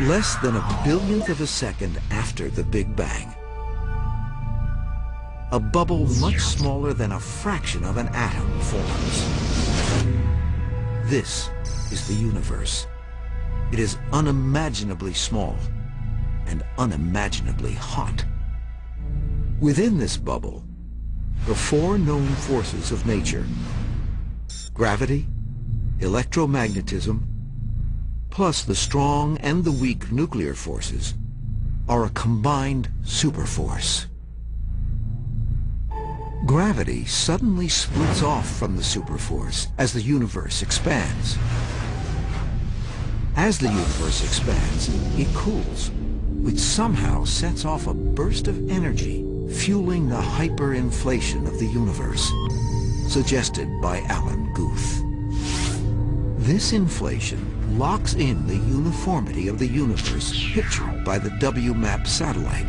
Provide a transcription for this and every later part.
Less than a billionth of a second after the Big Bang, a bubble much smaller than a fraction of an atom forms. This is the universe. It is unimaginably small and unimaginably hot. Within this bubble, the four known forces of nature: gravity, electromagnetism, plus the strong and the weak nuclear forces, are a combined superforce. Gravity suddenly splits off from the superforce as the universe expands. As the universe expands, it cools, which somehow sets off a burst of energy, fueling the hyperinflation of the universe, suggested by Alan Guth. This inflation locks in the uniformity of the universe pictured by the WMAP satellite.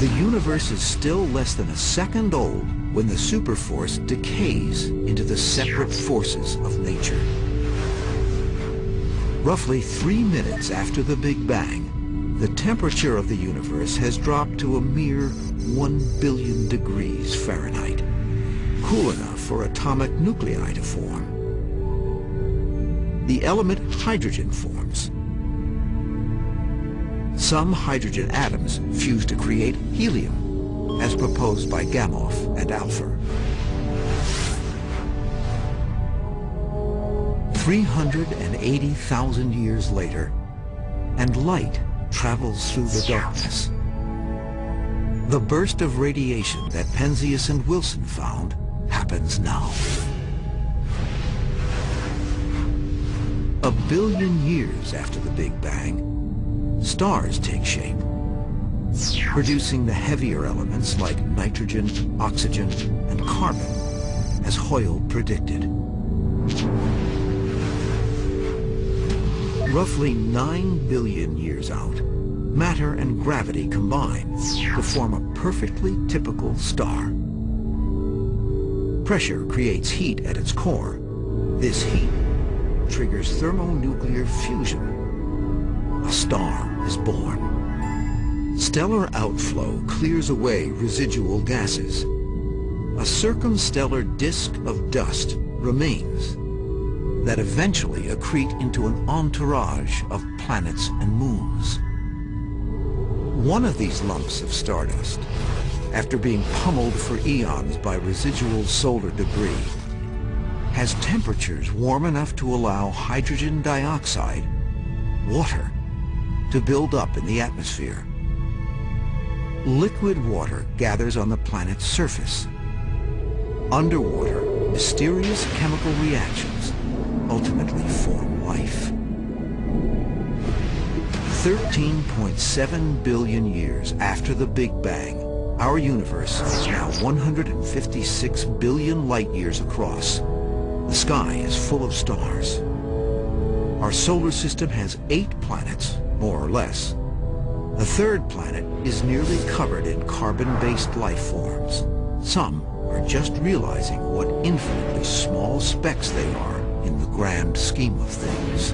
The universe is still less than a second old when the superforce decays into the separate forces of nature. Roughly 3 minutes after the Big Bang, the temperature of the universe has dropped to a mere 1 billion degrees Fahrenheit, cool enough for atomic nuclei to form. The element hydrogen forms. Some hydrogen atoms fuse to create helium, as proposed by Gamow and Alpher. 380,000 years later, and light travels through the darkness. The burst of radiation that Penzias and Wilson found happens now. A billion years after the Big Bang, stars take shape, producing the heavier elements like nitrogen, oxygen, and carbon, as Hoyle predicted. Roughly 9 billion years out, matter and gravity combine to form a perfectly typical star. Pressure creates heat at its core. This heat triggers thermonuclear fusion. A star is born. Stellar outflow clears away residual gases. A circumstellar disk of dust remains that eventually accrete into an entourage of planets and moons. One of these lumps of stardust, after being pummeled for eons by residual solar debris, has temperatures warm enough to allow hydrogen dioxide, water, to build up in the atmosphere. Liquid water gathers on the planet's surface. Underwater, mysterious chemical reactions ultimately form life. 13.7 billion years after the Big Bang, our universe is now 156 billion light years across. The sky is full of stars. Our solar system has 8 planets, more or less. The third planet is nearly covered in carbon-based life forms. Some are just realizing what infinitely small specks they are in the grand scheme of things.